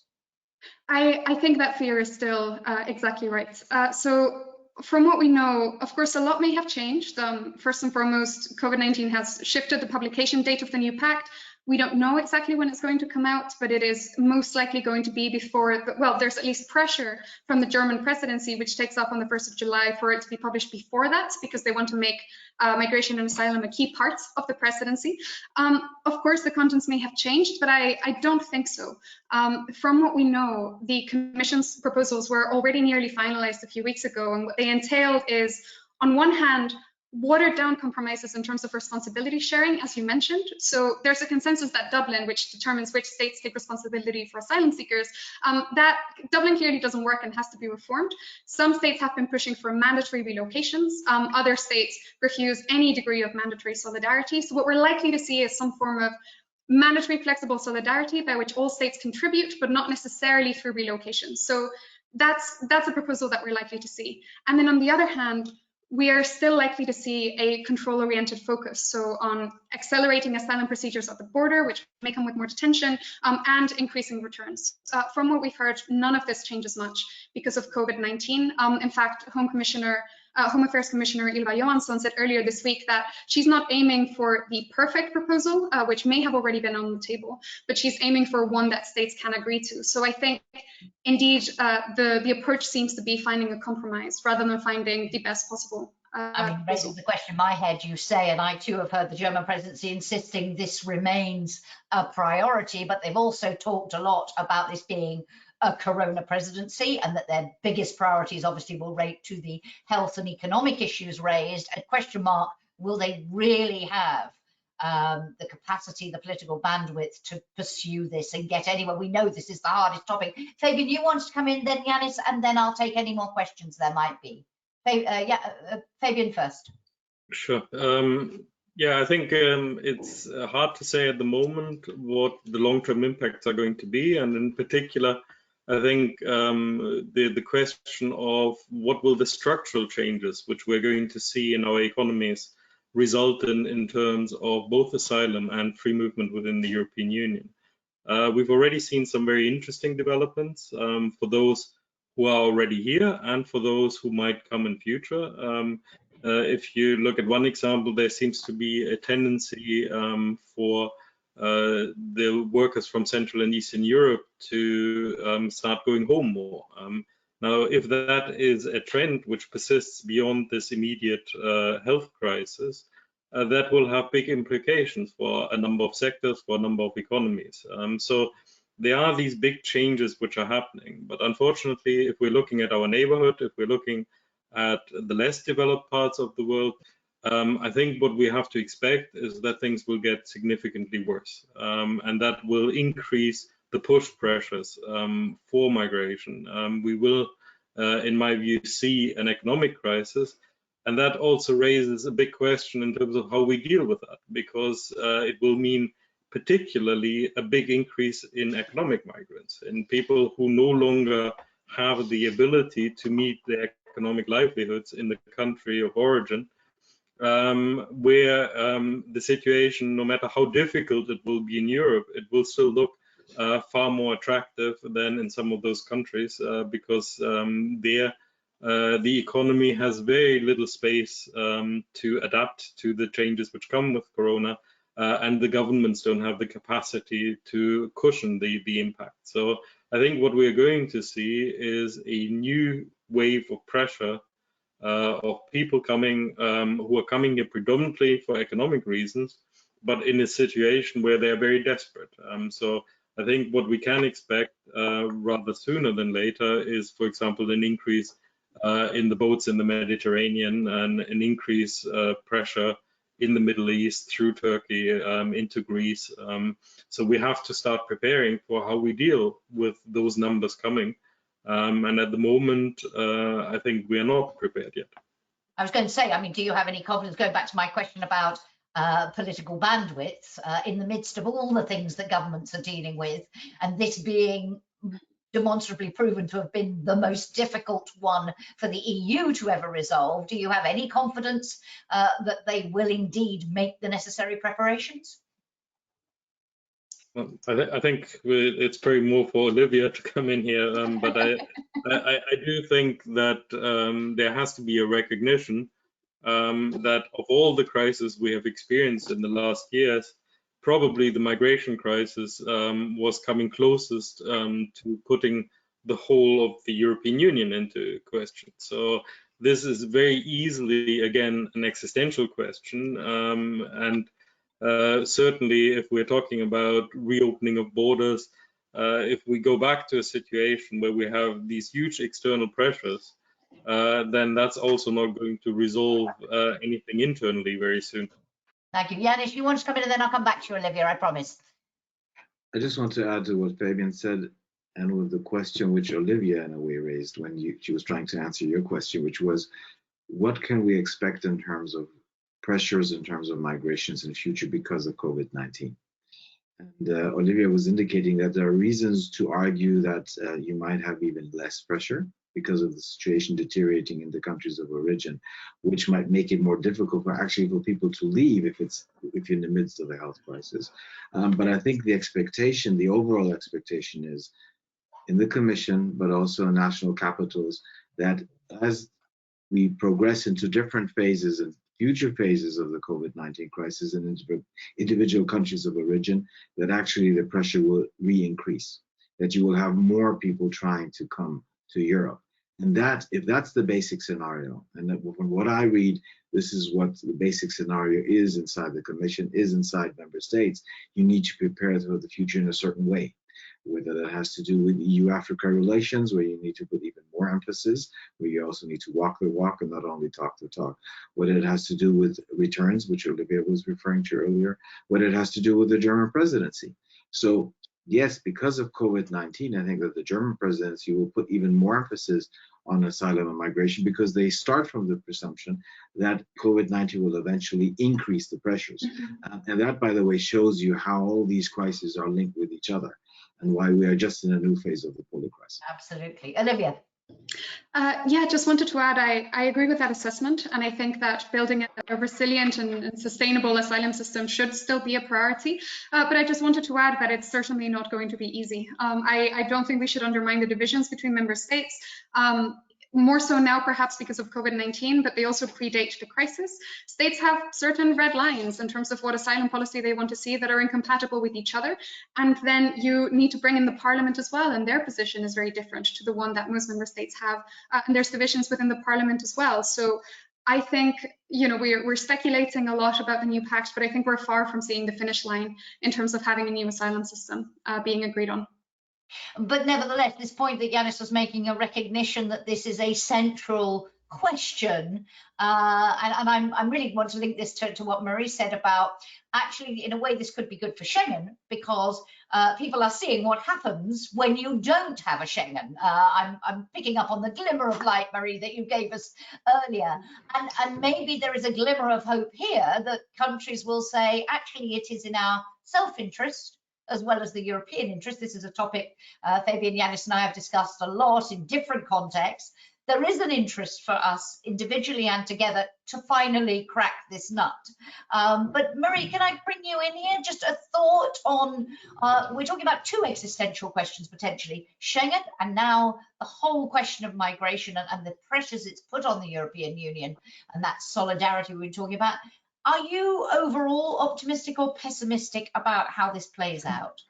I think that fear is still exactly right. So from what we know, of course, a lot may have changed. First and foremost, COVID-19 has shifted the publication date of the new pact. We don't know exactly when it's going to come out, but it is most likely going to be before, well, there's at least pressure from the German presidency, which takes up on the 1st of July, for it to be published before that, because they want to make migration and asylum a key part of the presidency. Of course, the contents may have changed, but I don't think so. From what we know, the Commission's proposals were already nearly finalized a few weeks ago, and what they entailed is, on one hand, watered down compromises in terms of responsibility sharing, as you mentioned. So there's a consensus that Dublin, which determines which states take responsibility for asylum seekers, that Dublin clearly doesn't work and has to be reformed. Some states have been pushing for mandatory relocations. Other states refuse any degree of mandatory solidarity. So what we're likely to see is some form of mandatory flexible solidarity by which all states contribute, but not necessarily through relocation. So that's a proposal that we're likely to see. And then on the other hand, we are still likely to see a control-oriented focus, so on accelerating asylum procedures at the border, which may come with more detention, and increasing returns. From what we've heard, none of this changes much because of COVID-19. In fact, Home Affairs Commissioner Ylva Johansson said earlier this week that she's not aiming for the perfect proposal, which may have already been on the table, but she's aiming for one that states can agree to. So I think, indeed, the approach seems to be finding a compromise rather than finding the best possible. I mean, raises the question in my head, you say, and I too have heard the German presidency insisting this remains a priority, but they've also talked a lot about this being a corona presidency and that their biggest priorities obviously will relate to the health and economic issues raised. A question mark, will they really have the capacity, the political bandwidth to pursue this and get anywhere? We know this is the hardest topic. Fabian, you want to come in, then Janis, and then I'll take any more questions there might be. Fabian first. Sure. Yeah, I think it's hard to say at the moment what the long-term impacts are going to be, and in particular, I think the question of what will the structural changes which we're going to see in our economies result in terms of both asylum and free movement within the European Union. We've already seen some very interesting developments for those who are already here and for those who might come in future. If you look at one example, there seems to be a tendency for the workers from Central and Eastern Europe to start going home more. Now, if that is a trend which persists beyond this immediate health crisis, that will have big implications for a number of sectors, for a number of economies. So there are these big changes which are happening. But unfortunately, if we're looking at our neighborhood, if we're looking at the less developed parts of the world, I think what we have to expect is that things will get significantly worse, and that will increase the push pressures for migration. We will, in my view, see an economic crisis, and that also raises a big question in terms of how we deal with that, because it will mean particularly a big increase in economic migrants, in people who no longer have the ability to meet their economic livelihoods in the country of origin, where the situation, no matter how difficult it will be in Europe, it will still look far more attractive than in some of those countries because there the economy has very little space to adapt to the changes which come with Corona, and the governments don't have the capacity to cushion the impact. So I think what we're going to see is a new wave of pressure of people coming who are coming here predominantly for economic reasons, but in a situation where they're very desperate. So I think what we can expect rather sooner than later is, for example, an increase in the boats in the Mediterranean and an increase pressure in the Middle East through Turkey into Greece. So we have to start preparing for how we deal with those numbers coming. And at the moment, I think we are not prepared yet. I was going to say, I mean, do you have any confidence, going back to my question about political bandwidth, in the midst of all the things that governments are dealing with, and this being demonstrably proven to have been the most difficult one for the EU to ever resolve, do you have any confidence that they will indeed make the necessary preparations? Well, I think it's probably more for Olivia to come in here, but I do think that there has to be a recognition that of all the crises we have experienced in the last years, probably the migration crisis was coming closest to putting the whole of the European Union into question. So this is very easily, again, an existential question, and certainly, if we're talking about reopening of borders, if we go back to a situation where we have these huge external pressures, then that's also not going to resolve anything internally very soon. Thank you. Janis, you want to come in and then I'll come back to you, Olivia, I promise. I just want to add to what Fabian said, and with the question which Olivia in a way raised when she was trying to answer your question, which was, what can we expect in terms of pressures in terms of migrations in the future because of COVID-19? And Olivia was indicating that there are reasons to argue that you might have even less pressure because of the situation deteriorating in the countries of origin, which might make it more difficult for people to leave if you're in the midst of a health crisis. But I think the expectation, the overall expectation is in the Commission, but also in national capitals, that as we progress into different phases and future phases of the COVID-19 crisis in individual countries of origin, that actually the pressure will re-increase, that you will have more people trying to come to Europe. And that, if that's the basic scenario, and that from what I read, this is what the basic scenario is inside the Commission, is inside member states, you need to prepare for the future in a certain way. Whether that has to do with EU-Africa relations, where you need to put even more emphasis, where you also need to walk the walk and not only talk the talk. Whether it has to do with returns, which Olivia was referring to earlier, whether it has to do with the German presidency. So yes, because of COVID-19, I think that the German presidency will put even more emphasis on asylum and migration, because they start from the presumption that COVID-19 will eventually increase the pressures. And that, by the way, shows you how all these crises are linked with each other, and why we are just in a new phase of the polar crisis. Absolutely. Olivia. Yeah, just wanted to add, I agree with that assessment, and I think that building a resilient and sustainable asylum system should still be a priority. But I just wanted to add that it's certainly not going to be easy. I don't think we should undermine the divisions between member states. More so now perhaps because of COVID-19, but they also predate the crisis. States have certain red lines in terms of what asylum policy they want to see that are incompatible with each other. And then you need to bring in the Parliament as well, and their position is very different to the one that most member states have. And there's divisions within the Parliament as well. So I think, you know, we're speculating a lot about the new pact, but I think we're far from seeing the finish line in terms of having a new asylum system being agreed on. But nevertheless, this point that Janis was making, a recognition that this is a central question, and I really want to link this to what Marie said about, actually, in a way, this could be good for Schengen, because people are seeing what happens when you don't have a Schengen. I'm picking up on the glimmer of light, Marie, that you gave us earlier. And maybe there is a glimmer of hope here that countries will say, actually, it is in our self-interest as well as the European interest. This is a topic Fabian, Janis and I have discussed a lot in different contexts, there is an interest for us individually and together to finally crack this nut. But Marie, can I bring you in here? Just a thought on, we're talking about two existential questions potentially, Schengen and now the whole question of migration and the pressures it's put on the European Union and that solidarity we were talking about. Are you overall optimistic or pessimistic about how this plays out?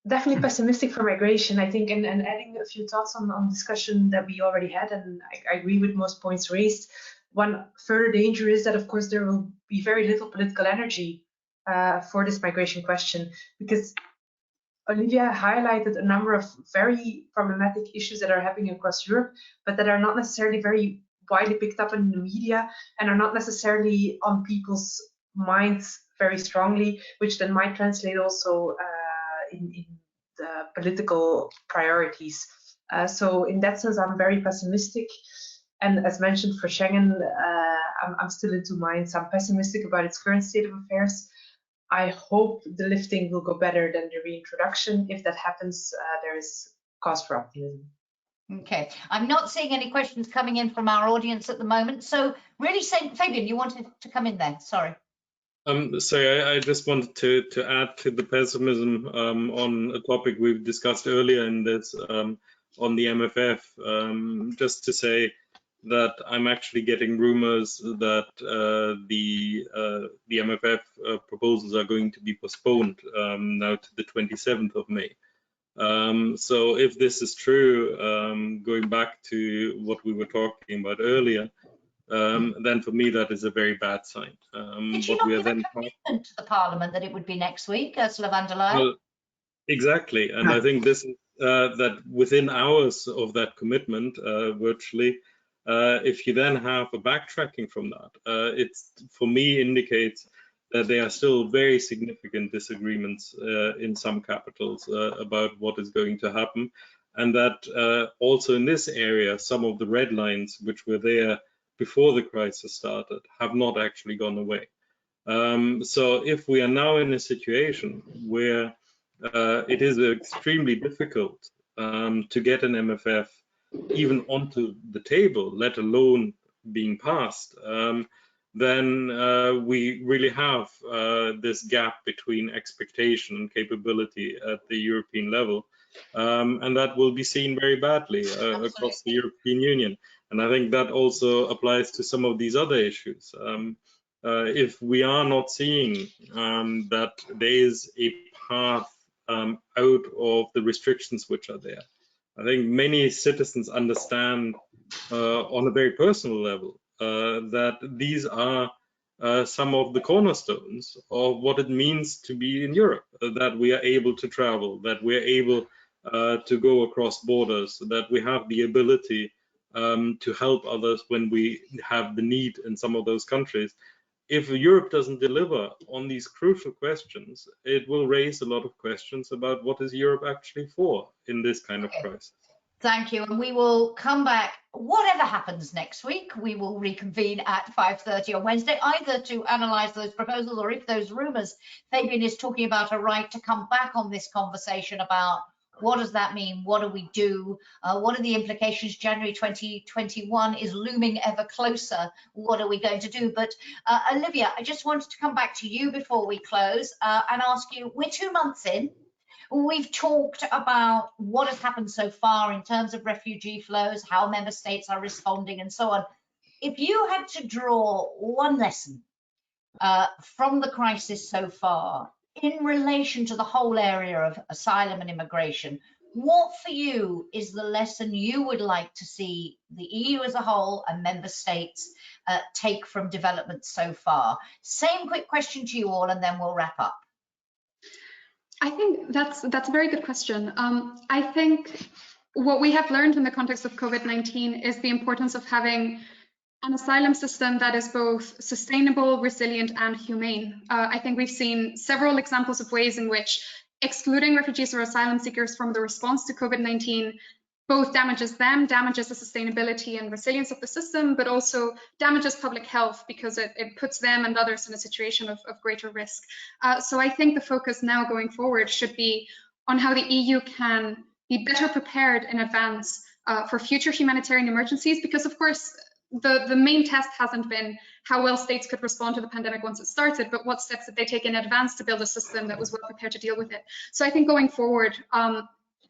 Definitely pessimistic for migration, I think, and adding a few thoughts on discussion that we already had, and I agree with most points raised. One further danger is that, of course, there will be very little political energy for this migration question, because Olivia highlighted a number of very problematic issues that are happening across Europe, but that are not necessarily very widely picked up in the media and are not necessarily on people's minds very strongly, which then might translate also in the political priorities. So in that sense, I'm very pessimistic. And as mentioned for Schengen, I'm still in two minds. I'm pessimistic about its current state of affairs. I hope the lifting will go better than the reintroduction. If that happens, there is cause for optimism. Okay, I'm not seeing any questions coming in from our audience at the moment. So really, Fabian, you wanted to come in there, sorry. Sorry, I just wanted to add to the pessimism on a topic we've discussed earlier in this, on the MFF, just to say that I'm actually getting rumors that the MFF proposals are going to be postponed now to the 27th of May. So if this is true, going back to what we were talking about earlier, then for me that is a very bad sign. Did she not give a commitment to the Parliament that it would be next week, Ursula von der Leyen? Well, exactly, and I think this is that within hours of that commitment, virtually, if you then have a backtracking from that, it's for me indicates that there are still very significant disagreements in some capitals about what is going to happen, and that also in this area, some of the red lines which were there before the crisis started have not actually gone away. So if we are now in a situation where it is extremely difficult to get an MFF even onto the table, let alone being passed, then we really have this gap between expectation and capability at the European level, and that will be seen very badly across the European Union. And I think that also applies to some of these other issues. If we are not seeing that there is a path out of the restrictions which are there, I think many citizens understand on a very personal level that these are some of the cornerstones of what it means to be in Europe, that we are able to travel, that we're able to go across borders, that we have the ability to help others when we have the need in some of those countries. If Europe doesn't deliver on these crucial questions, it will raise a lot of questions about what is Europe actually for in this kind of crisis. Thank you, and we will come back, whatever happens next week, we will reconvene at 5:30 on Wednesday, either to analyse those proposals or if those rumours Fabian is talking about are right, to come back on this conversation about what does that mean, what do we do, what are the implications. January 2021 is looming ever closer, what are we going to do? But Olivia, I just wanted to come back to you before we close and ask you, we're 2 months in. We've talked about what has happened so far in terms of refugee flows, how member states are responding and so on. If you had to draw one lesson from the crisis so far in relation to the whole area of asylum and immigration, what for you is the lesson you would like to see the EU as a whole and member states take from developments so far? Same quick question to you all, and then we'll wrap up. I think that's a very good question. I think what we have learned in the context of COVID-19 is the importance of having an asylum system that is both sustainable, resilient, and humane. I think we've seen several examples of ways in which excluding refugees or asylum seekers from the response to COVID-19 both damages them, damages the sustainability and resilience of the system, but also damages public health because it puts them and others in a situation of greater risk. So I think the focus now going forward should be on how the EU can be better prepared in advance for future humanitarian emergencies, because of course the main test hasn't been how well states could respond to the pandemic once it started, but what steps did they take in advance to build a system that was well prepared to deal with it. So I think going forward,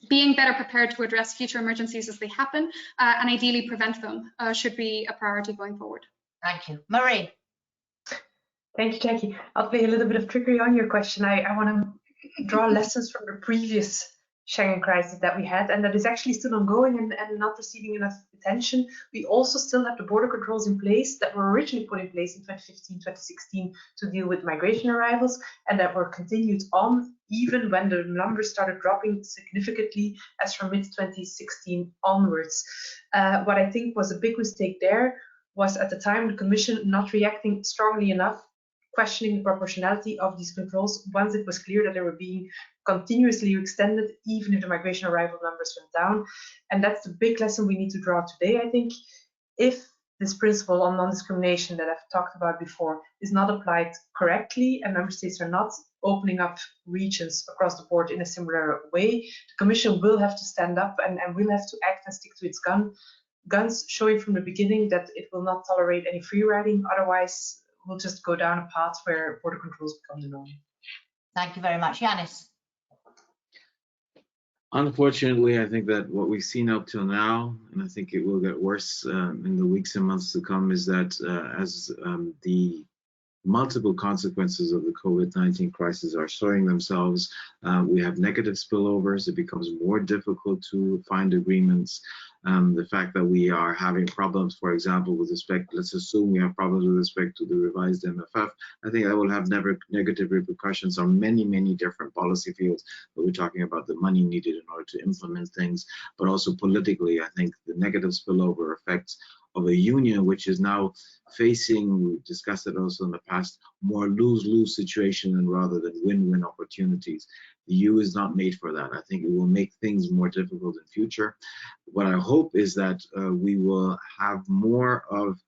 being better prepared to address future emergencies as they happen and ideally prevent them should be a priority going forward. Thank you. Marie. Thank you, Jackie. I'll be a little bit of trickery on your question. I want to draw lessons from the previous Schengen crisis that we had, and that is actually still ongoing and not receiving enough attention. We also still have the border controls in place that were originally put in place in 2015, 2016 to deal with migration arrivals, and that were continued on even when the numbers started dropping significantly as from mid-2016 onwards. What I think was a big mistake there was at the time the Commission not reacting strongly enough, questioning the proportionality of these controls once it was clear that they were being continuously extended, even if the migration arrival numbers went down. And that's the big lesson we need to draw today, I think. If this principle on non-discrimination that I've talked about before is not applied correctly and member states are not opening up regions across the board in a similar way, the Commission will have to stand up and will have to act and stick to its guns, showing from the beginning that it will not tolerate any free riding. Otherwise, we'll just go down a path where border controls become the norm. Thank you very much. Janis. Unfortunately, I think that what we've seen up till now, and I think it will get worse in the weeks and months to come, is that as the multiple consequences of the COVID-19 crisis are showing themselves, we have negative spillovers. It becomes more difficult to find agreements. The fact that we are having problems, for example, with respect, let's assume we have problems with respect to the revised MFF, I think that will have negative repercussions on many, many different policy fields. But we're talking about the money needed in order to implement things, but also politically, I think the negative spillover effects of a union which is now facing, we discussed it also in the past, more lose-lose situation and rather than win-win opportunities. The EU is not made for that. I think it will make things more difficult in future. What I hope is that we will have more of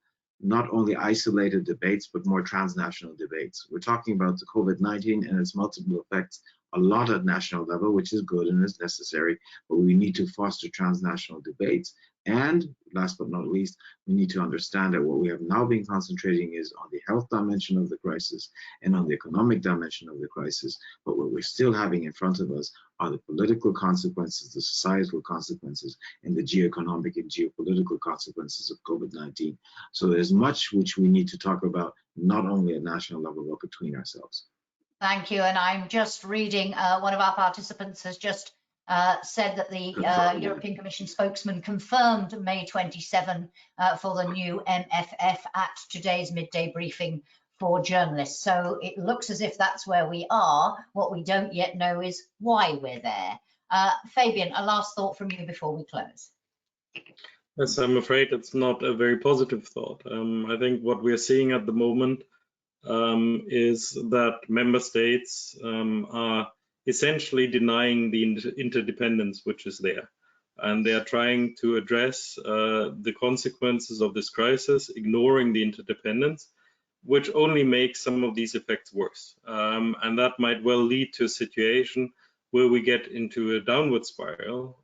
not only isolated debates, but more transnational debates. We're talking about the COVID-19 and its multiple effects a lot at national level, which is good and is necessary, but we need to foster transnational debates. And last but not least, we need to understand that what we have now been concentrating is on the health dimension of the crisis and on the economic dimension of the crisis. But what we're still having in front of us are the political consequences, the societal consequences, and the geoeconomic and geopolitical consequences of COVID-19. So there's much which we need to talk about, not only at national level, but between ourselves. Thank you. And I'm just reading, one of our participants has just said that the European Commission spokesman confirmed May 27 for the new MFF at today's midday briefing for journalists. So it looks as if that's where we are. What we don't yet know is why we're there. Fabian, a last thought from you before we close. Yes, I'm afraid it's not a very positive thought. I think what we're seeing at the moment is that member states are essentially denying the interdependence which is there, and they are trying to address the consequences of this crisis, ignoring the interdependence, which only makes some of these effects worse, and that might well lead to a situation where we get into a downward spiral,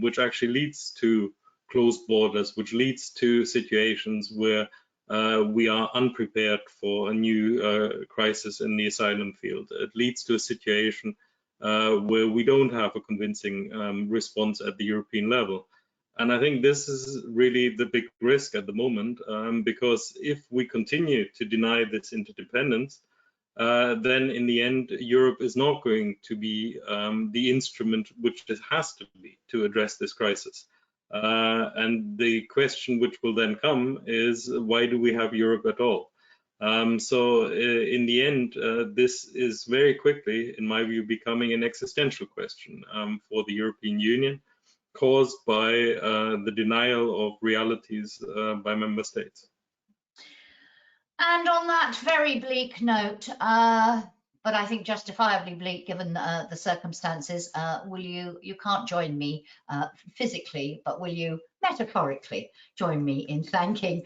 which actually leads to closed borders, which leads to situations where we are unprepared for a new crisis in the asylum field. It leads to a situation where we don't have a convincing response at the European level. And I think this is really the big risk at the moment, because if we continue to deny this interdependence, then in the end, Europe is not going to be the instrument which it has to be to address this crisis. And the question which will then come is, why do we have Europe at all? So in the end, this is very quickly, in my view, becoming an existential question for the European Union, caused by the denial of realities by member states. And on that very bleak note, but I think justifiably bleak given the circumstances, you can't join me physically, but will you metaphorically join me in thanking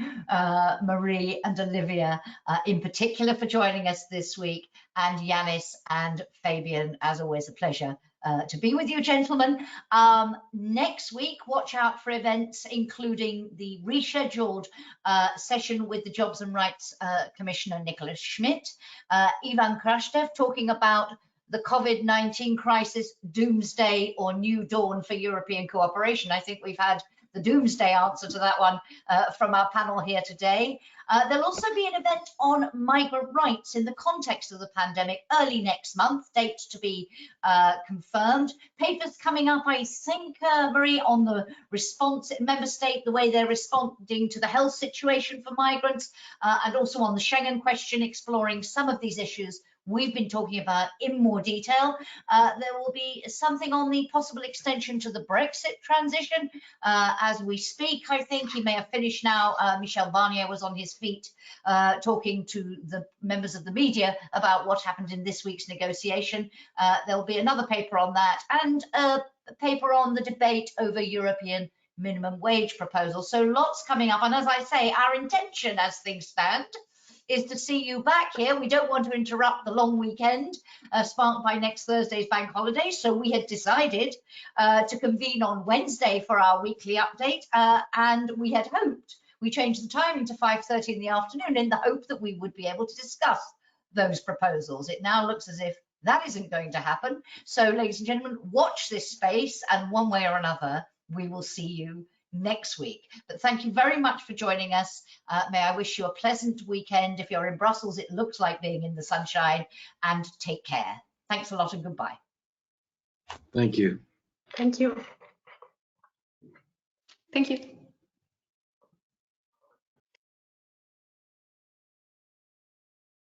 Marie and Olivia in particular for joining us this week, and Janis and Fabian, as always, a pleasure to be with you, gentlemen. Next week, watch out for events including the rescheduled session with the Jobs and Rights Commissioner Nicholas Schmidt, Ivan Krashtev talking about the COVID-19 crisis, doomsday or new dawn for European cooperation. I think we've had the doomsday answer to that one from our panel here today. There'll also be an event on migrant rights in the context of the pandemic early next month, date to be confirmed. Papers coming up, I think, Marie, on the response in member state, the way they're responding to the health situation for migrants, and also on the Schengen question, exploring some of these issues we've been talking about in more detail. There will be something on the possible extension to the Brexit transition as we speak. I think he may have finished now. Michel Barnier was on his feet talking to the members of the media about what happened in this week's negotiation. There will be another paper on that, and a paper on the debate over European minimum wage proposal. So lots coming up. And as I say, our intention as things stand is to see you back here. We don't want to interrupt the long weekend sparked by next Thursday's bank holiday. So we had decided to convene on Wednesday for our weekly update. And we had hoped, we changed the timing to 5:30 in the afternoon in the hope that we would be able to discuss those proposals. It now looks as if that isn't going to happen. So ladies and gentlemen, watch this space, and one way or another, we will see you next week. But thank you very much for joining us. May I wish you a pleasant weekend. If you're in Brussels, it looks like being in the sunshine, and take care. Thanks a lot and goodbye. Thank you. Thank you. Thank you.